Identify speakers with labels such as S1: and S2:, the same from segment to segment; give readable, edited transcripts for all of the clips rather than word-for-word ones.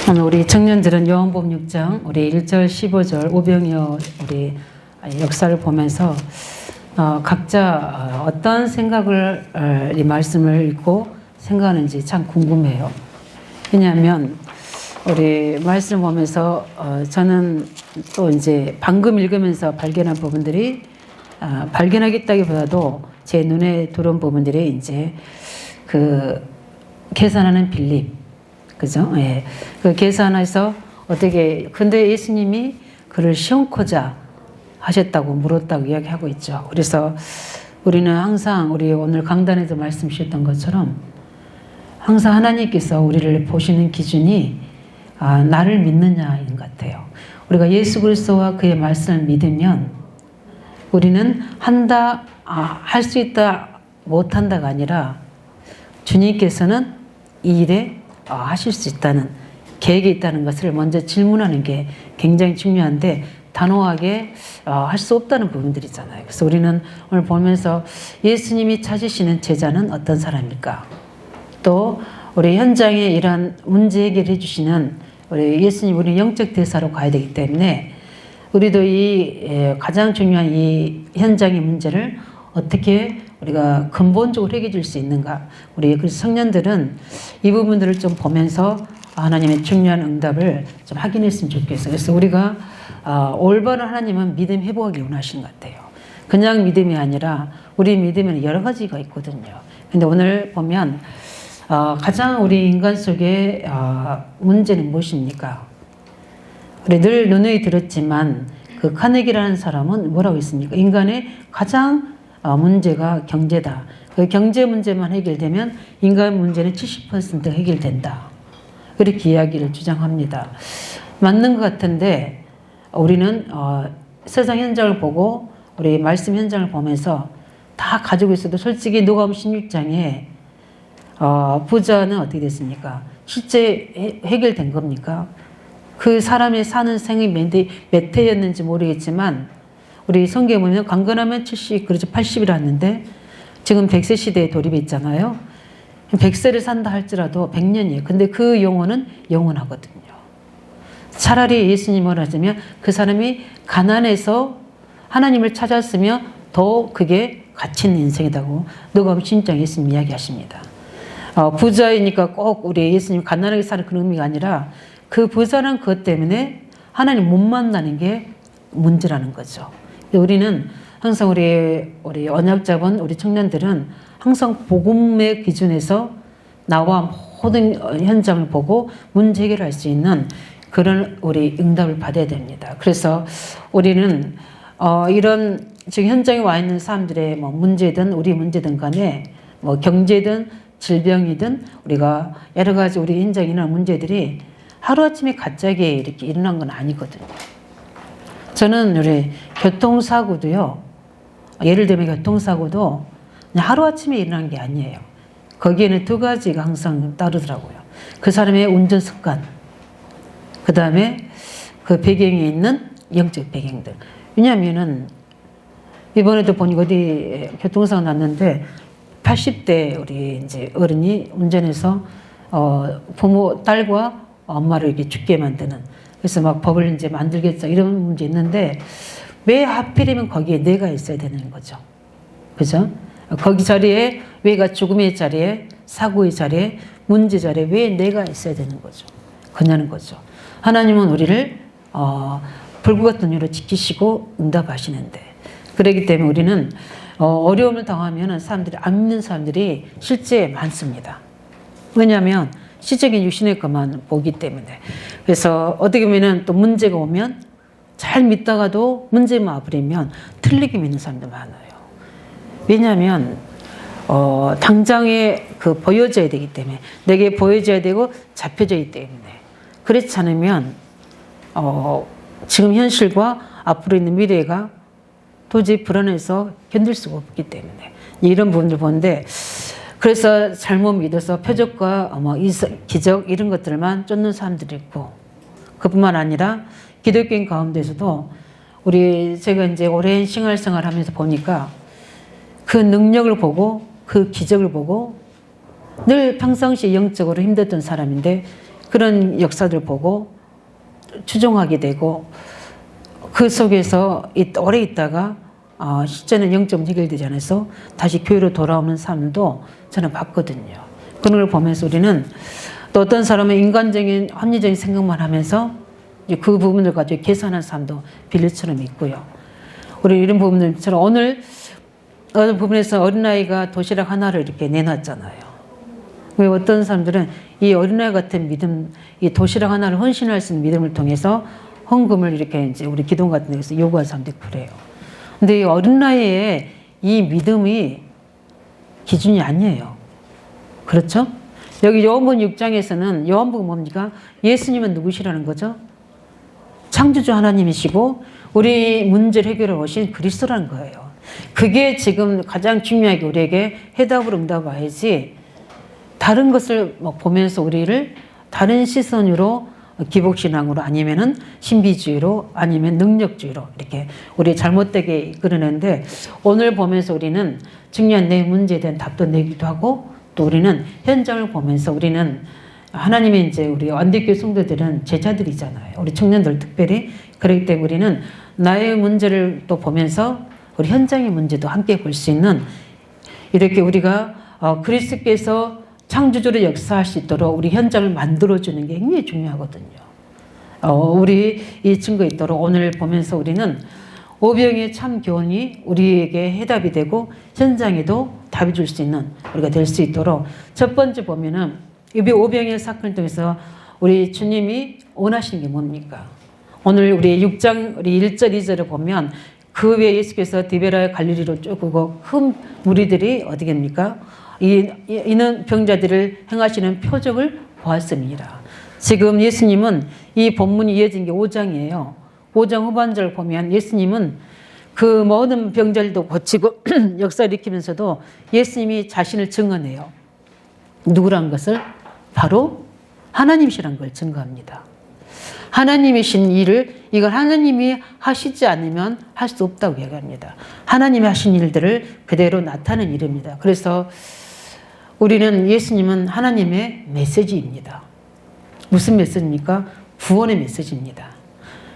S1: 오늘 우리 청년들은 요한복음 6장 우리 1절 15절 오병이어 우리 역사를 보면서 각자 어떤 생각을 이 말씀을 읽고 생각하는지 참 궁금해요. 왜냐하면 우리 말씀 보면서 저는 또 이제 방금 읽으면서 발견한 부분들이 발견하겠다기보다도 제 눈에 들어온 부분들이 이제 그 계산하는 빌립, 그죠? 예. 그 계산해서 어떻게, 근데 예수님이 그를 시험코자 하셨다고 물었다고 이야기하고 있죠. 그래서 우리는 항상 우리 오늘 강단에도 말씀 주셨던 것처럼 항상 하나님께서 우리를 보시는 기준이 나를 믿느냐인 것 같아요. 우리가 예수 그리스도와 그의 말씀을 믿으면 우리는 한다, 할 수 있다, 못한다가 아니라 주님께서는 이 일에 하실 수 있다는 계획이 있다는 것을 먼저 질문하는 게 굉장히 중요한데 단호하게 할 수 없다는 부분들이 있잖아요. 그래서 우리는 오늘 보면서 예수님이 찾으시는 제자는 어떤 사람일까? 또 우리 현장에 이런 문제 해결해 주시는 우리 예수님, 우리 영적 대사로 가야 되기 때문에 우리도 이 가장 중요한 이 현장의 문제를 어떻게 우리가 근본적으로 해결해 줄 수 있는가. 우리 그 청년들은 이 부분들을 좀 보면서 하나님의 중요한 응답을 좀 확인했으면 좋겠어요. 그래서 우리가 올바른 하나님은 믿음 회복하기 원하시는 것 같아요. 그냥 믿음이 아니라 우리 믿음에는 여러 가지가 있거든요. 근데 오늘 보면 가장 우리 인간 속의 문제는 무엇입니까? 우리 늘 누누이 들었지만 그 카네기라는 사람은 뭐라고 했습니까? 인간의 가장 문제가 경제다. 그 경제 문제만 해결되면 인간 문제는 70% 해결된다. 그렇게 이야기를 주장합니다. 맞는 것 같은데 우리는 세상 현장을 보고 우리 말씀 현장을 보면서 다 가지고 있어도 솔직히 누가복음 16장에 부자는 어떻게 됐습니까? 실제 해결된 겁니까? 그 사람의 사는 생이 몇 해였는지 모르겠지만 우리 성경에 보면 강건하면 70, 그렇죠. 80이라는데 지금 100세 시대에 돌입했잖아요. 100세를 산다 할지라도 100년이에요. 근데 그 영혼은 영원하거든요. 차라리 예수님을 하자면 그 사람이 가난해서 하나님을 찾았으면 더 그게 가치 있는 인생이라고 누가복음 16장 예수님 이야기하십니다. 부자이니까 꼭 우리 예수님 가난하게 사는 그런 의미가 아니라 그 부자는 그것 때문에 하나님 못 만나는 게 문제라는 거죠. 우리는 항상 우리 언약 잡은 우리 청년들은 항상 복음의 기준에서 나와 모든 현장을 보고 문제 해결할 수 있는 그런 우리 응답을 받아야 됩니다. 그래서 우리는 이런 지금 현장에 와 있는 사람들의 뭐 문제든 우리 문제든 간에 뭐 경제든 질병이든 우리가 여러 가지 우리 현장에 일어난 문제들이 하루아침에 갑자기 이렇게 일어난 건 아니거든요. 저는 우리 교통사고도요, 예를 들면 교통사고도 그냥 하루아침에 일어난 게 아니에요. 거기에는 두 가지가 항상 따르더라고요. 그 사람의 운전 습관, 그 다음에 그 배경에 있는 영적 배경들. 왜냐하면은 이번에도 보니까 어디 교통사고 났는데 80대 우리 이제 어른이 운전해서 부모, 딸과 엄마를 이렇게 죽게 만드는, 그래서 막 법을 이제 만들겠다 이런 문제 있는데 왜 하필이면 거기에 내가 있어야 되는 거죠. 그죠? 거기 자리에 왜가 죽음의 자리에 사고의 자리에 문제 자리에 왜 내가 있어야 되는 거죠. 그냐는 거죠. 하나님은 우리를 불구 같은 이유로 지키시고 응답하시는데 그렇기 때문에 우리는 어려움을 당하면 사람들이 안 믿는 사람들이 실제 많습니다. 왜냐하면 시적인 육신의 것만 보기 때문에. 그래서 어떻게 보면 또 문제가 오면 잘 믿다가도 문제만 와버리면 틀리게 믿는 사람도 많아요. 왜냐하면 당장에 그 보여져야 되기 때문에 내게 보여져야 되고 잡혀져야 때문에 그렇지 않으면 지금 현실과 앞으로 있는 미래가 도저히 불안해서 견딜 수가 없기 때문에 이런 부분들 보는데 그래서 잘못 믿어서 표적과 기적 이런 것들만 쫓는 사람들이 있고 그뿐만 아니라 기독교인 가운데서도 제가 이제 오랜 생활 하면서 보니까 그 능력을 보고 그 기적을 보고 늘 평상시에 영적으로 힘들던 사람인데 그런 역사들 보고 추종하게 되고 그 속에서 오래 있다가 실제는 영적 해결되지 않아서 다시 교회로 돌아오는 사람도 저는 봤거든요. 그런 걸 보면서 우리는 또 어떤 사람은 인간적인 합리적인 생각만 하면서 그 부분을 가지고 계산하는 사람도 빌리처럼 있고요. 우리 이런 부분들처럼 오늘 어느 부분에서 어린아이가 도시락 하나를 이렇게 내놨잖아요. 왜 어떤 사람들은 이 어린아이 같은 믿음, 이 도시락 하나를 헌신할 수 있는 믿음을 통해서 헌금을 이렇게 이제 우리 기도 같은 데서 요구하는 사람들이 그래요. 근데 이 어린아이의 이 믿음이 기준이 아니에요. 그렇죠? 여기 요한복음 6장에서는 요한복음 뭡니까? 예수님은 누구시라는 거죠? 창조주 하나님이시고 우리 문제를 해결해 오신 그리스도라는 거예요. 그게 지금 가장 중요하게 우리에게 해답으로 응답해야지 다른 것을 보면서 우리를 다른 시선으로 기복신앙으로 아니면은 신비주의로 아니면 능력주의로 이렇게 우리 잘못되게 이끌어내는데 오늘 보면서 우리는 중요한 내 문제에 대한 답도 내기도 하고 또 우리는 현장을 보면서 우리는 하나님의 이제 우리 완대교회 성도들은 제자들이잖아요. 우리 청년들 특별히 그렇기 때문에 우리는 나의 문제를 또 보면서 우리 현장의 문제도 함께 볼 수 있는 이렇게 우리가 그리스도께서 창조주로 역사할 수 있도록 우리 현장을 만들어주는 게 굉장히 중요하거든요. 우리 이 증거 있도록 오늘 보면서 우리는 오병의 참 교훈이 우리에게 해답이 되고 현장에도 답이 줄 수 있는 우리가 될 수 있도록 첫 번째 보면은 이 오병의 사건을 통해서 우리 주님이 원하시는 게 뭡니까? 오늘 우리 6장 우리 1절 2절을 보면 그 외에 예수께서 디베라 갈릴리로 쫓고 큰 무리들이 어디겠습니까? 이는 병자들을 행하시는 표적을 보았습니다. 지금 예수님은 이 본문이 이어진 게 5장이에요. 5장 후반절을 보면 예수님은 그 모든 병자들도 고치고 역사를 일으키면서도 예수님이 자신을 증언해요. 누구란 것을? 바로 하나님이시란 걸 증거합니다. 하나님이신 일을 이걸 하나님이 하시지 않으면 할 수 없다고 얘기합니다. 하나님이 하신 일들을 그대로 나타내는 일입니다. 그래서 우리는 예수님은 하나님의 메시지입니다. 무슨 메시지입니까? 구원의 메시지입니다.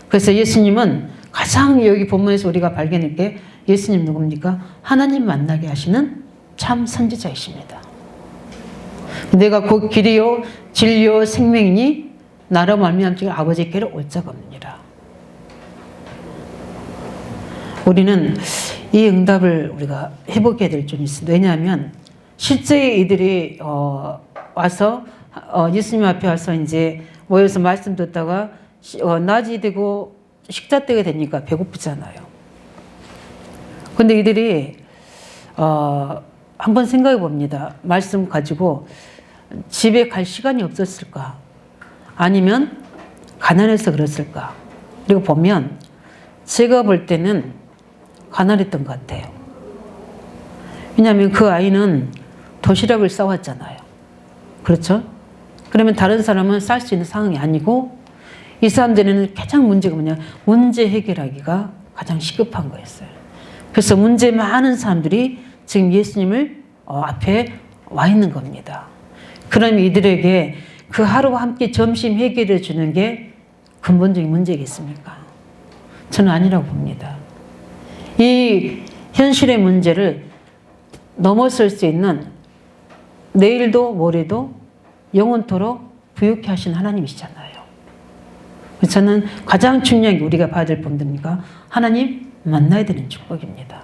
S1: 그래서 예수님은 가장 여기 본문에서 우리가 발견할 게 예수님 누굽니까? 하나님 만나게 하시는 참 선지자이십니다. 내가 곧 길이요 진리요 생명이니 나로 말미암지 아버지께로 올 자가 없느니라. 우리는 이 응답을 우리가 해보게 될 좀 있습니다. 왜냐하면 실제 이들이 와서 예수님 앞에 와서 이제 모여서 말씀 듣다가 낮이 되고 식사 때가 되니까 배고프잖아요. 근데 이들이 한번 생각해 봅니다. 말씀 가지고 집에 갈 시간이 없었을까? 아니면 가난해서 그랬을까? 그리고 보면 제가 볼 때는 가난했던 것 같아요. 왜냐하면 그 아이는 도시락을 싸왔잖아요. 그렇죠? 그러면 다른 사람은 쌀 수 있는 상황이 아니고 이 사람들은 가장 문제가 뭐냐? 문제 해결하기가 가장 시급한 거였어요. 그래서 문제 많은 사람들이 지금 예수님을 앞에 와 있는 겁니다. 그럼 이들에게 그 하루와 함께 점심 해결해 주는 게 근본적인 문제겠습니까? 저는 아니라고 봅니다. 이 현실의 문제를 넘어설 수 있는 내일도 모레도 영원토록 부유케 하신 하나님이시잖아요. 저는 가장 중요한 게 우리가 받을 본입니까? 하나님 만나야 되는 축복입니다.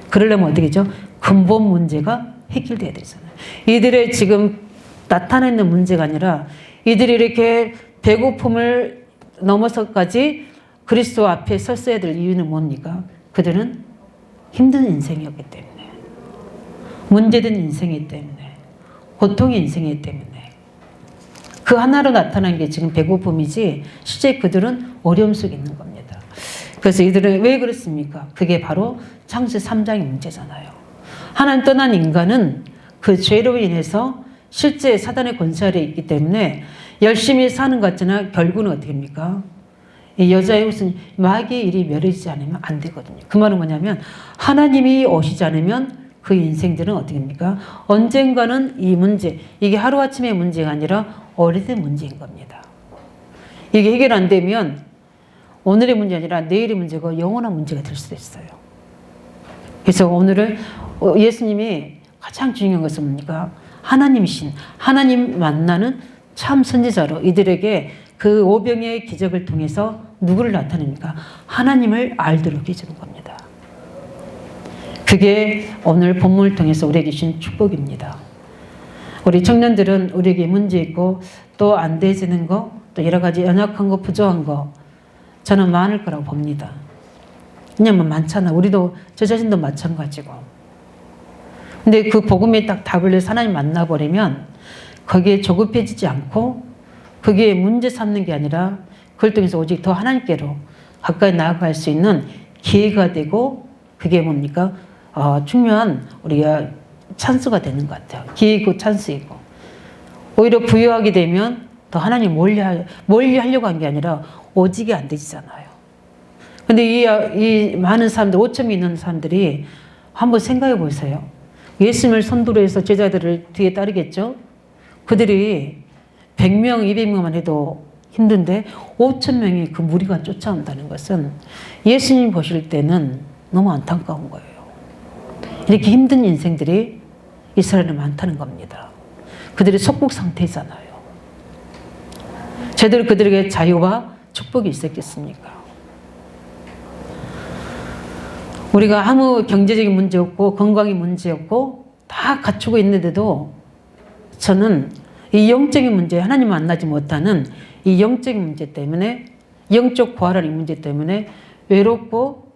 S1: 그러려면 어떻게 죠? 근본 문제가 해결돼야 되잖아요. 이들의 지금 나타나는 문제가 아니라 이들이 이렇게 배고픔을 넘어서까지 그리스도 앞에 섰어야 될 이유는 뭡니까? 그들은 힘든 인생이었기 때문에, 문제된 인생이기 때문에, 고통의 인생이기 때문에 그 하나로 나타난 게 지금 배고픔이지 실제 그들은 어려움 속에 있는 겁니다. 그래서 이들은 왜 그렇습니까? 그게 바로 창세기 3장의 문제잖아요. 하나님 떠난 인간은 그 죄로 인해서 실제 사단의 권세 아래에 있기 때문에 열심히 사는 것 같으나 결국은 어떻게 합니까? 이 여자의 무슨 마귀의 일이 멸해지지 않으면 안 되거든요. 그 말은 뭐냐면 하나님이 오시지 않으면 그 인생들은 어떻게 됩니까? 언젠가는 이 문제, 이게 하루아침의 문제가 아니라 오래된 문제인 겁니다. 이게 해결 안 되면 오늘의 문제 아니라 내일의 문제가 영원한 문제가 될 수도 있어요. 그래서 오늘은 예수님이 가장 중요한 것은 뭡니까? 하나님이신, 하나님 만나는 참 선지자로 이들에게 그 오병이어의 기적을 통해서 누구를 나타냅니까? 하나님을 알도록 해주는 겁니다. 그게 오늘 본문을 통해서 우리에게 주신 축복입니다. 우리 청년들은 우리에게 문제 있고 또 안 되지는 거, 또 여러 가지 연약한 거, 부족한 거 저는 많을 거라고 봅니다. 왜냐면 많잖아. 우리도 저 자신도 마찬가지고. 근데 그 복음에 딱 답을 내서 하나님 만나버리면 거기에 조급해지지 않고 그게 문제 삼는 게 아니라 그걸 통해서 오직 더 하나님께로 가까이 나아갈 수 있는 기회가 되고 그게 뭡니까? 중요한 우리가 찬스가 되는 것 같아요. 기회이고 찬스이고. 오히려 부여하게 되면 더 하나님 멀리 하려고 한 게 아니라 오직이 안 되잖아요. 근데 이 많은 사람들, 5천이 있는 사람들이 한번 생각해 보세요. 예수님을 선두로 해서 제자들을 뒤에 따르겠죠? 그들이 100명, 200명만 해도 힘든데 5천 명이 그 무리가 쫓아온다는 것은 예수님 보실 때는 너무 안타까운 거예요. 이렇게 힘든 인생들이 이스라엘에 많다는 겁니다. 그들이 속국 상태잖아요. 제대로 그들에게 자유와 축복이 있었겠습니까? 우리가 아무 경제적인 문제 없고 건강이 문제 없고 다 갖추고 있는데도 저는 이 영적인 문제, 하나님 만나지 못하는 이 영적인 문제 때문에, 영적 부활하는 이 문제 때문에 외롭고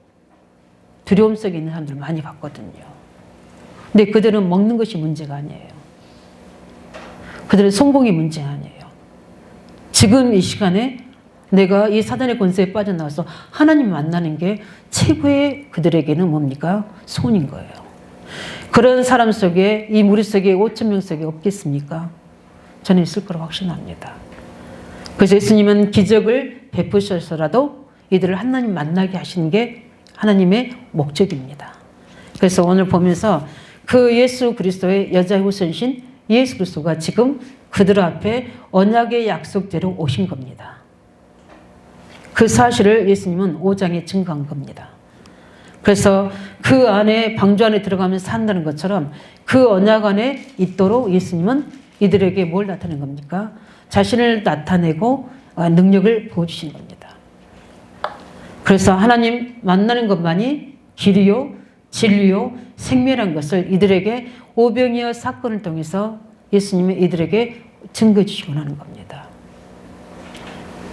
S1: 두려움 속에 있는 사람들을 많이 봤거든요. 근데 그들은 먹는 것이 문제가 아니에요. 그들은 성공이 문제가 아니에요. 지금 이 시간에 내가 이 사단의 권세에 빠져나와서 하나님 만나는 게 최고의 그들에게는 뭡니까? 소원인 거예요. 그런 사람 속에, 이 무리 속에 5천 명 속에 없겠습니까? 저는 있을 거라고 확신합니다. 그래서 예수님은 기적을 베푸셔서라도 이들을 하나님 만나게 하시는 게 하나님의 목적입니다. 그래서 오늘 보면서 그 예수 그리스도의 여자의 후손이신 예수 그리스도가 지금 그들 앞에 언약의 약속대로 오신 겁니다. 그 사실을 예수님은 5장에 증거한 겁니다. 그래서 그 안에 방주 안에 들어가면 산다는 것처럼 그 언약 안에 있도록 예수님은 이들에게 뭘 나타낸 겁니까? 자신을 나타내고 능력을 보여주신 겁니다. 그래서 하나님 만나는 것만이 길이요, 진리요, 생명이라는 것을 이들에게 오병이어 사건을 통해서 예수님이 이들에게 증거해 주시곤 하는 겁니다.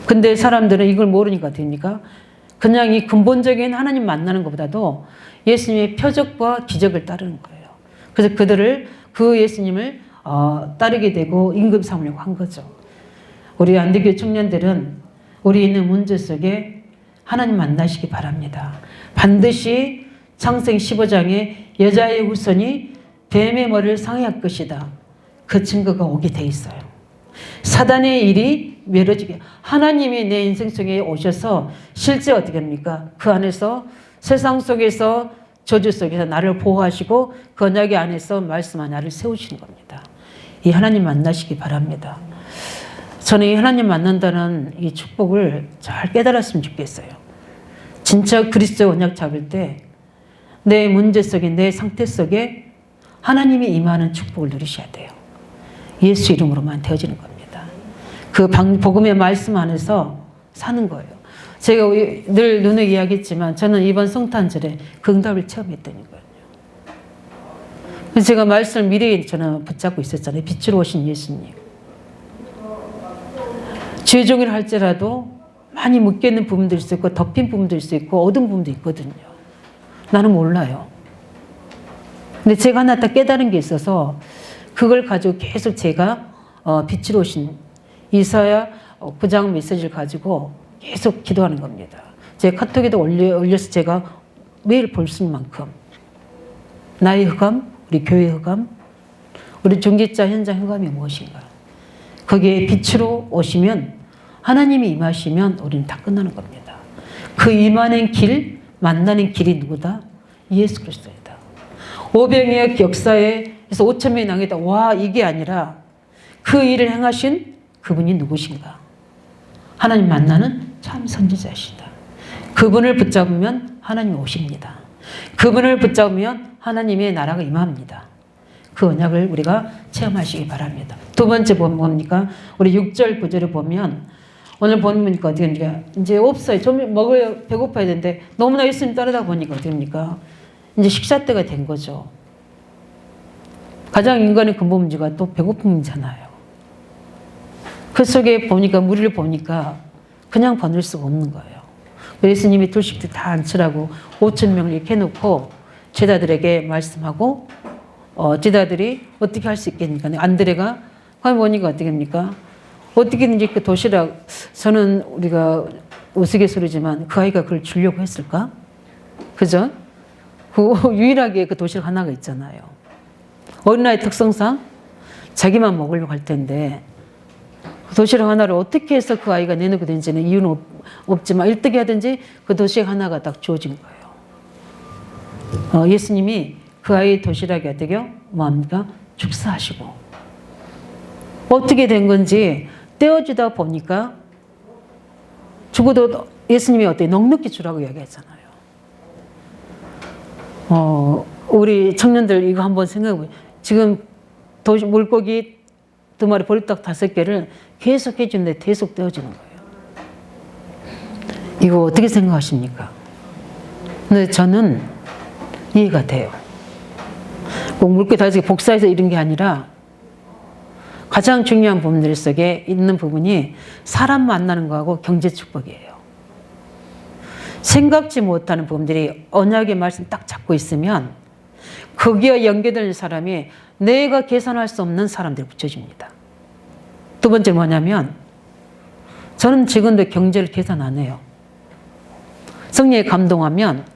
S1: 근데 사람들은 이걸 모르니까 됩니까? 그냥 이 근본적인 하나님 만나는 것보다도 예수님의 표적과 기적을 따르는 거예요. 그래서 그들을 그 예수님을 따르게 되고 임금 삼으려고 한 거죠. 우리 안디교회 청년들은 우리 있는 문제 속에 하나님 만나시기 바랍니다. 반드시 창세기 15장에 여자의 후손이 뱀의 머리를 상해할 것이다. 그 증거가 오게 돼 있어요. 사단의 일이 멸어지게 하나님이 내 인생 속에 오셔서 실제 어떻게 합니까? 그 안에서 세상 속에서 저주 속에서 나를 보호하시고 그 언약의 안에서 말씀한 나를 세우시는 겁니다. 이 하나님 만나시기 바랍니다. 저는 이 하나님 만난다는 이 축복을 잘 깨달았으면 좋겠어요. 진짜 그리스도 언약 잡을 때 내 문제 속에 내 상태 속에 하나님이 임하는 축복을 누리셔야 돼요. 예수 이름으로만 되어지는 겁니다. 그 복음의 말씀 안에서 사는 거예요. 제가 늘 누누이 이야기했지만 저는 이번 성탄절에 그 응답을 체험했다니까요. 그래서 제가 말씀을 미리 저는 붙잡고 있었잖아요. 빛으로 오신 예수님. 죄종일 할지라도 많이 묶여있는 부분도 있을 수 있고 덮인 부분도 있을 수 있고 얻은 부분도 있거든요. 나는 몰라요. 근데 제가 하나 딱 깨달은 게 있어서 그걸 가지고 계속 제가 빛으로 오신 이사야 9장 메시지를 가지고 계속 기도하는 겁니다. 제 카톡에도 올려서 제가 매일 볼 수 있는 만큼 나의 흑암, 우리 교회의 흑암, 우리 중직자 현장 흑암이 무엇인가. 거기에 빛으로 오시면 하나님이 임하시면 우리는 다 끝나는 겁니다. 그 임하는 길, 만나는 길이 누구다? 예수 그리스도이다. 오병이의 역사에서 5천 명이 나겠다. 와, 이게 아니라 그 일을 행하신 그분이 누구신가? 하나님 만나는 참 선지자시다. 그분을 붙잡으면 하나님이 오십니다. 그분을 붙잡으면 하나님의 나라가 임합니다. 그 언약을 우리가 체험하시기 바랍니다. 두 번째 보면 뭡니까? 우리 6절 9절을 보면 오늘 보니까 어떻게 됩니까? 이제 없어요. 좀 먹어야 배고파야 되는데 너무나 예수님 따르다 보니까 어떻게 됩니까? 이제 식사 때가 된 거죠. 가장 인간의 근본 문제가 또 배고픔이잖아요. 그 속에 보니까 무리를 보니까 그냥 보낼 수가 없는 거예요. 예수님이 둘씩들 다 앉으라고 5천 명을 이렇게 해놓고 제자들에게 말씀하고 제자들이 어떻게 할 수 있겠습니까? 안드레가 가만 보니까 어떻게 합니까? 어떻게든지 그 도시락, 저는 우리가 우스갯소리지만 그 아이가 그걸 주려고 했을까? 그죠? 그 유일하게 그 도시락 하나가 있잖아요. 어린아이 특성상 자기만 먹으려고 할 텐데 그 도시락 하나를 어떻게 해서 그 아이가 내놓게 된지는 이유는 없지만 일등이 하든지 그 도시락 하나가 딱 주어진 거예요. 예수님이 그 아이 도시락이 어떻게요? 뭐합니까? 축사하시고 어떻게 된 건지 떼어주다 보니까 죽어도 예수님이 어떻게 넉넉히 주라고 이야기했잖아요. 우리 청년들 이거 한번 생각해보세요. 지금 물고기 2마리 보리떡 5개를 계속 해주는데 계속 떼어주는 거예요. 이거 어떻게 생각하십니까? 근데 저는 이해가 돼요. 꼭 물고기 5개 복사해서 이런 게 아니라 가장 중요한 부분들 속에 있는 부분이 사람 만나는 거하고 경제 축복이에요. 생각지 못하는 부분들이 언약의 말씀 딱 잡고 있으면 거기에 연계되는 사람이 내가 계산할 수 없는 사람들이 붙여집니다. 두 번째 뭐냐면 저는 지금도 경제를 계산 안 해요. 성령에 감동하면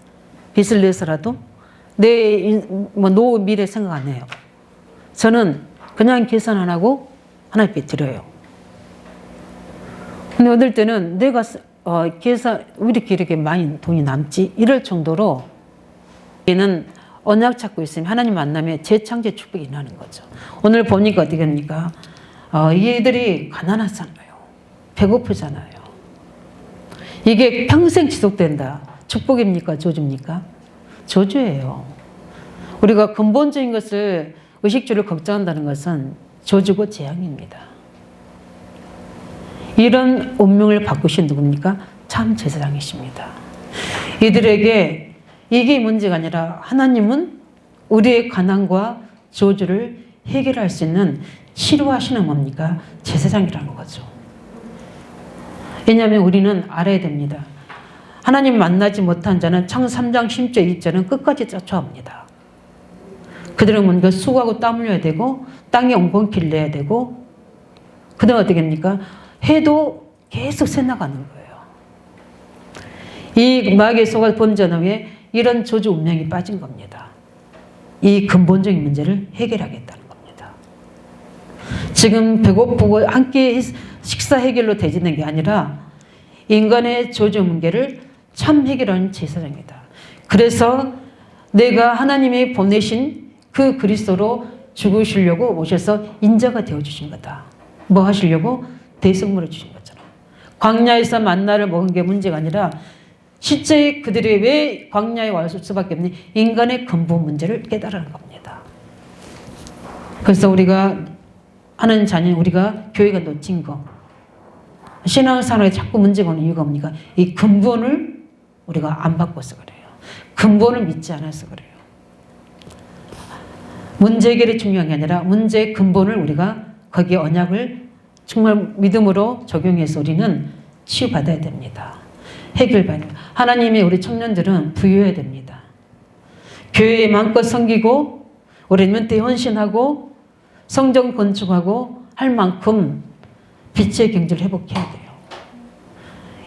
S1: 빚을 내서라도 내 노후 미래 생각 안 해요. 저는 그냥 계산 안 하고 하나님께 드려요. 근데 어떨 때는 내가 계산 왜 이렇게 많이 돈이 남지? 이럴 정도로 얘는 언약 찾고 있으면 하나님 만나면 재창조의 축복이 일어나는 거죠. 오늘 보니까 어떻게 합니까? 얘들이 가난하잖아요. 배고프잖아요. 이게 평생 지속된다. 축복입니까? 저주입니까? 저주예요. 우리가 근본적인 것을 의식주를 걱정한다는 것은 저주고 재앙입니다. 이런 운명을 바꾸신 누굽니까? 참 제사장이십니다. 이들에게 이게 문제가 아니라 하나님은 우리의 가난과 저주를 해결할 수 있는 치료하시는 뭡니까? 제사장이라는 거죠. 왜냐하면 우리는 알아야 됩니다. 하나님 만나지 못한 자는 창세기 3장 10절 2절은 끝까지 쫓아옵니다. 그들은 뭔가 수고하고 땀 흘려야 되고 땅에 엉겅퀴를 내야 되고 그다음 어떻게 합니까? 해도 계속 새나가는 거예요. 이 마귀의 속아 번져난 후에 이런 저주 운명이 빠진 겁니다. 이 근본적인 문제를 해결하겠다는 겁니다. 지금 배고프고 한 끼 식사 해결로 되지는 게 아니라 인간의 저주 문제를 참 해결하는 제사장이다. 그래서 내가 하나님이 보내신 그 그리스도로 죽으시려고 오셔서 인자가 되어주신 거다. 뭐 하시려고? 대성물을 주신 거잖아. 광야에서 만나를 먹은 게 문제가 아니라 실제 그들이 왜 광야에 왔을 수밖에 없는 인간의 근본 문제를 깨달은 겁니다. 그래서 우리가 하는 자녀, 우리가 교회가 놓친 거, 신앙생활에 자꾸 문제가 오는 이유가 뭡니까? 이 근본을 우리가 안 바꿔서 그래요. 근본을 믿지 않아서 그래요. 문제 해결이 중요한 게 아니라 문제의 근본을 우리가 거기에 언약을 정말 믿음으로 적용해서 우리는 치유받아야 됩니다. 해결받아야 됩니다. 하나님이 우리 청년들은 부유해야 됩니다. 교회에 마음껏 섬기고 우리 멘트에 헌신하고 성전 건축하고 할 만큼 빛의 경제를 회복해야 돼요.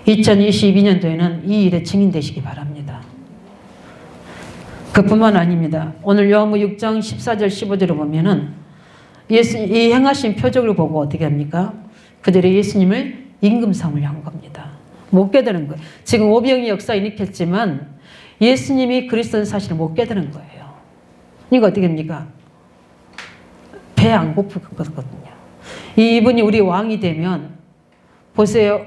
S1: 2022년도에는 이 일에 증인되시기 바랍니다. 그뿐만 아닙니다. 오늘 요한복음 6장 14절 15절을 보면은 이 행하신 표적을 보고 어떻게 합니까? 그들이 예수님을 임금 삼으려 한 겁니다. 못 깨달은 거예요. 지금 오병이 역사 일으켰지만 예수님이 그리스도인 사실을 못 깨달은 거예요. 이거 어떻게 됩니까? 배 안 고플 것 같거든요. 이분이 우리 왕이 되면 보세요.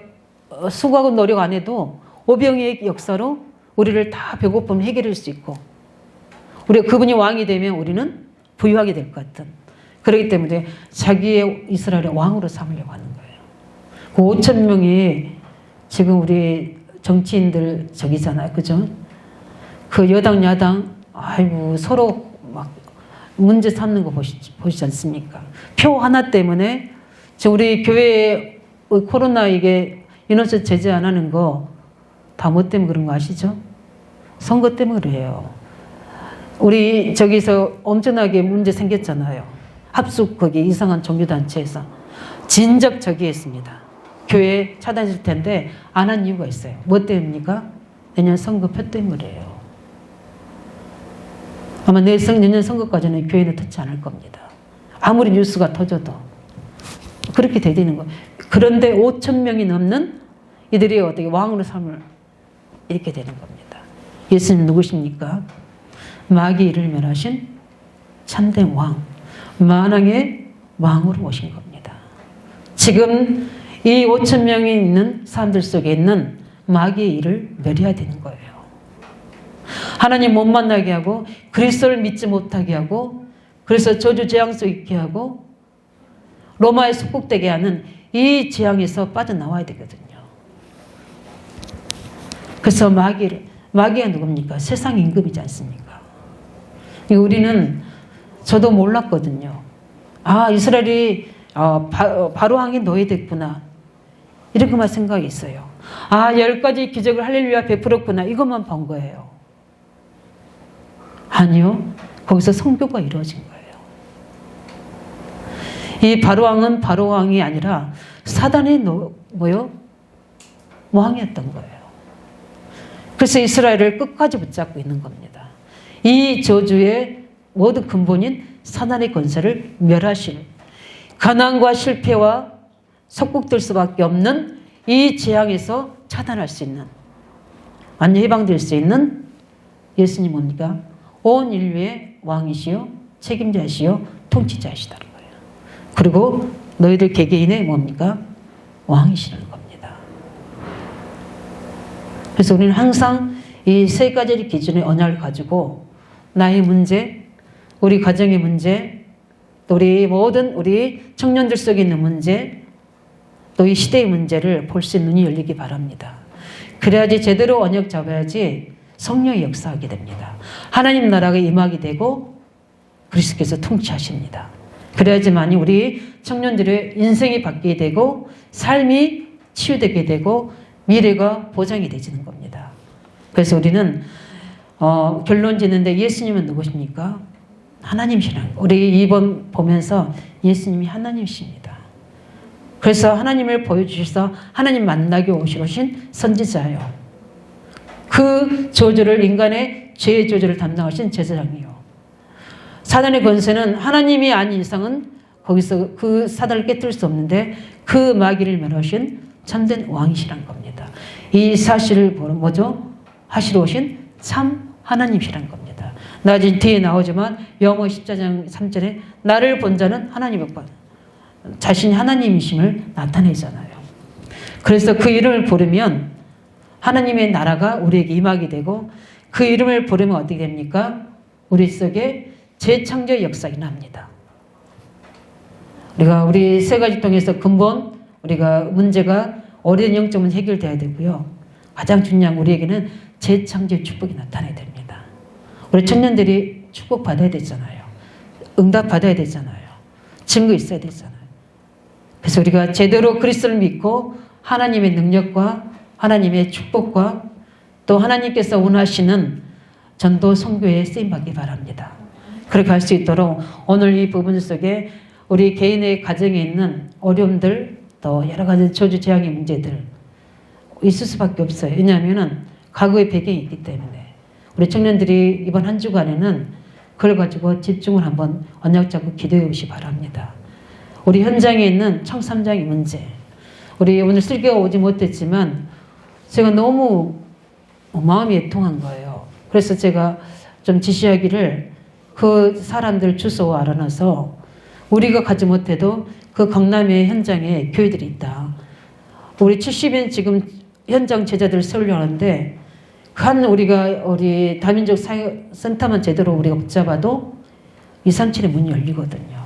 S1: 수고하고 노력 안 해도 오병이의 역사로 우리를 다 배고픔 해결할 수 있고, 우리가 그분이 왕이 되면 우리는 부유하게 될 것 같은, 그렇기 때문에 자기의 이스라엘의 왕으로 삼으려고 하는 거예요. 그 5천 명이 지금 우리 정치인들 저기잖아요. 그죠? 그 여당 야당 아이고 서로 막 문제 삼는 거 보시지 않습니까? 표 하나 때문에 지금 우리 교회에 코로나 이게 인원수 제재 안 하는 거 다 뭐 때문에 그런 거 아시죠? 선거 때문에 그래요. 우리 저기서 엄청나게 문제 생겼잖아요. 합숙 거기 이상한 종교단체에서 진작 저기했습니다. 교회 차단했을 텐데 안 한 이유가 있어요. 뭐 때문입니까? 내년 선거표 때문이에요. 아마 내년 선거까지는 교회는 터치 않을 겁니다. 아무리 뉴스가 터져도. 그렇게 되는 거예요. 그런데 5천 명이 넘는 이들이 어떻게 왕으로 삼을 이렇게 되는 겁니다. 예수님 누구십니까? 마귀 일을 멸하신 참된 왕, 만왕의 왕으로 오신 겁니다. 지금 이 5천 명이 있는 사람들 속에 있는 마귀의 일을 멸해야 되는 거예요. 하나님 못 만나게 하고 그리스도를 믿지 못하게 하고, 그래서 저주 재앙 속에 있게 하고 로마에 속국되게 하는 이 재앙에서 빠져나와야 되거든요. 그래서 마귀가 누굽니까? 세상 임금이지 않습니까? 우리는, 저도 몰랐거든요. 아, 이스라엘이 바로 왕이 놓여야 됐구나, 이렇게만 생각이 있어요. 아, 10가지 기적을 할렐루야 베풀었구나, 이것만 본 거예요. 아니요, 거기서 성교가 이루어진 거예요. 이 바로왕은 바로왕이 아니라 사단의 왕이었던 거예요. 그래서 이스라엘을 끝까지 붙잡고 있는 겁니다. 이 저주의 모든 근본인 사단의 권세를 멸하실, 가난과 실패와 속국될 수밖에 없는 이 재앙에서 차단할 수 있는, 완전 해방될 수 있는 예수님 뭡니까? 온 인류의 왕이시요 책임자시요 통치자시다는 거예요. 그리고 너희들 개개인의 뭡니까? 왕이시라는 겁니다. 그래서 우리는 항상 이 세 가지 기준의 언약을 가지고 나의 문제, 우리 가정의 문제, 또 우리 모든 우리 청년들 속에 있는 문제, 또 이 시대의 문제를 볼 수 있는 눈이 열리기 바랍니다. 그래야지 제대로 언약 잡아야지 성령이 역사하게 됩니다. 하나님 나라가 임하게 되고 그리스도께서 통치하십니다. 그래야지만이 우리 청년들의 인생이 바뀌게 되고 삶이 치유되게 되고 미래가 보장이 되지는 겁니다. 그래서 우리는 결론 짓는데 예수님은 누구십니까? 하나님이시라는 거. 우리 이번 보면서 예수님이 하나님이십니다. 그래서 하나님을 보여주셔서 하나님 만나게 오신 선지자예요. 그 저주를, 인간의 죄의 저주를 담당하신 제사장이요. 사단의 권세는 하나님이 아닌 이상은 거기서 그 사단을 깨뜨릴 수 없는데 그 마귀를 멸하신 참된 왕이시란 겁니다. 이 사실을 뭐죠? 하시러 오신 참 하나님이시란 겁니다. 나중에 뒤에 나오지만 영어 14장 3절에 나를 본 자는 하나님을 본, 자신이 하나님이심을 나타내잖아요. 그래서 그 이름을 부르면 하나님의 나라가 우리에게 임하게 되고, 그 이름을 부르면 어떻게 됩니까? 우리 속에 재창조의 역사가 납니다. 우리 세 가지 통해서 근본, 우리가 문제가 오래된 영적은 해결돼야 되고요. 가장 중요한 우리에게는 재창조의 축복이 나타나야 됩니다. 우리 청년들이 축복 받아야 되잖아요. 응답 받아야 되잖아요. 증거 있어야 되잖아요. 그래서 우리가 제대로 그리스도를 믿고 하나님의 능력과 하나님의 축복과 또 하나님께서 원하시는 전도 선교에 쓰임받기 바랍니다. 그렇게 할 수 있도록 오늘 이 부분 속에 우리 개인의 가정에 있는 어려움들, 또 여러 가지 저주 재앙의 문제들 있을 수밖에 없어요. 왜냐하면 과거의 배경이 있기 때문에. 우리 청년들이 이번 한 주간에는 그걸 가지고 집중을 한번 언약 잡고 기도해 보시기 바랍니다. 우리 현장에 있는 청삼장의 문제, 우리 오늘 설교가 오지 못했지만 제가 너무 마음이 애통한 거예요. 그래서 제가 좀 지시하기를 그 사람들 주소 알아놔서 우리가 가지 못해도 그 강남의 현장에 교회들이 있다. 우리 70인 지금 현장 제자들 세우려고 하는데 우리 다민족 사역센터만 제대로 우리가 붙잡아도 2, 3층에 문이 열리거든요.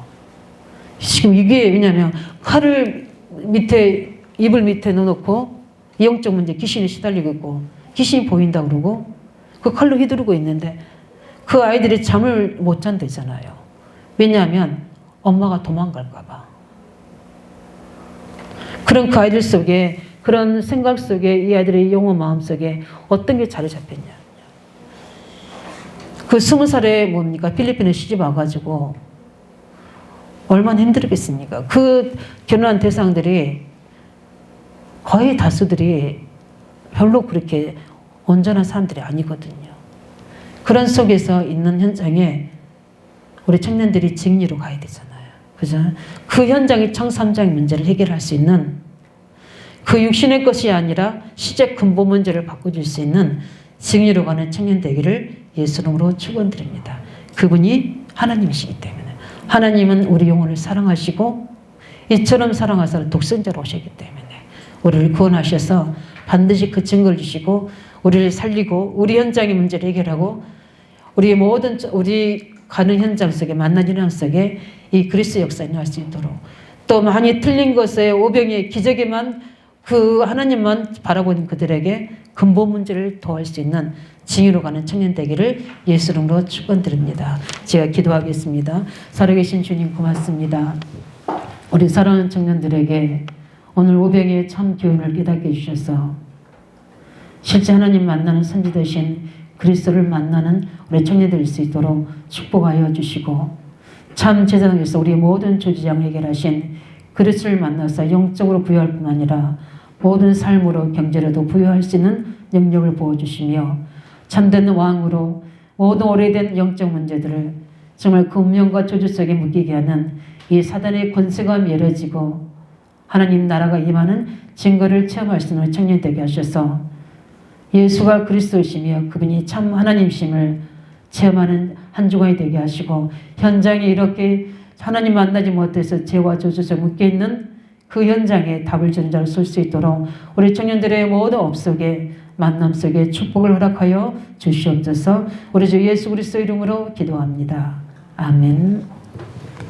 S1: 지금 이게 왜냐면 칼을 이불 밑에 넣어놓고 영적 문제 귀신이 시달리고 있고 귀신이 보인다 그러고 그 칼로 휘두르고 있는데 그 아이들이 잠을 못 잔대잖아요. 왜냐하면 엄마가 도망갈까 봐. 그런 그 아이들 속에 그런 생각 속에 이 아이들의 영혼 마음 속에 어떤 게 자리 잡혔냐. 그 20살에 필리핀에 시집 와가지고 얼마나 힘들었겠습니까? 그 결혼한 대상들이 거의 다수들이 별로 그렇게 온전한 사람들이 아니거든요. 그런 속에서 있는 현장에 우리 청년들이 직리로 가야 되잖아요. 그죠? 그 현장의 청삼장의 문제를 해결할 수 있는 그 육신의 것이 아니라 시제 근본 문제를 바꿔줄 수 있는 직리로 가는 청년 되기를 예수 이름으로 축원드립니다. 그분이 하나님이시기 때문에 하나님은 우리 영혼을 사랑하시고 이처럼 사랑하사 독생자로 오셨기 때문에 우리를 구원하셔서 반드시 그 증거를 주시고 우리를 살리고 우리 현장의 문제를 해결하고 우리 가는 현장 속에 만난 현장 속에 이 그리스도의 역사가 일어날 수 있도록 또 많이 틀린 것에 오병이의 기적에만 그 하나님만 바라보는 그들에게 근본 문제를 도할 수 있는 징의로 가는 청년 되기를 예수 이름으로 축원드립니다. 제가 기도하겠습니다. 살아계신 주님 고맙습니다. 우리 사랑하는 청년들에게 오늘 오병이의 참 교훈을 깨닫게 해주셔서 실제 하나님 만나는 선지 되신 그리스도를 만나는 우리 청년들일 수 있도록 축복하여 주시고 참 제사장에서 우리 모든 조지장 해결하신 그리스도를 만나서 영적으로 부여할 뿐 아니라 모든 삶으로 경제로도 부여할 수 있는 능력을 부어주시며 참된 왕으로 모든 오래된 영적 문제들을 정말 그 운명과 저주 속에 묶이게 하는 이 사단의 권세가 멸해지고 하나님 나라가 임하는 증거를 체험할 수 있는 청년 되게 하셔서 예수가 그리스도이시며 그분이 참 하나님심을 체험하는 한 주간이 되게 하시고 현장에 이렇게 하나님 만나지 못해서 죄와 저주 속에 묶여있는 그 현장에 답을 주는 자로 설 수 있도록 우리 청년들의 모든 업속에 만남 속에 축복을 허락하여 주시옵소서. 우리 주 예수 그리스도 이름으로 기도합니다. 아멘.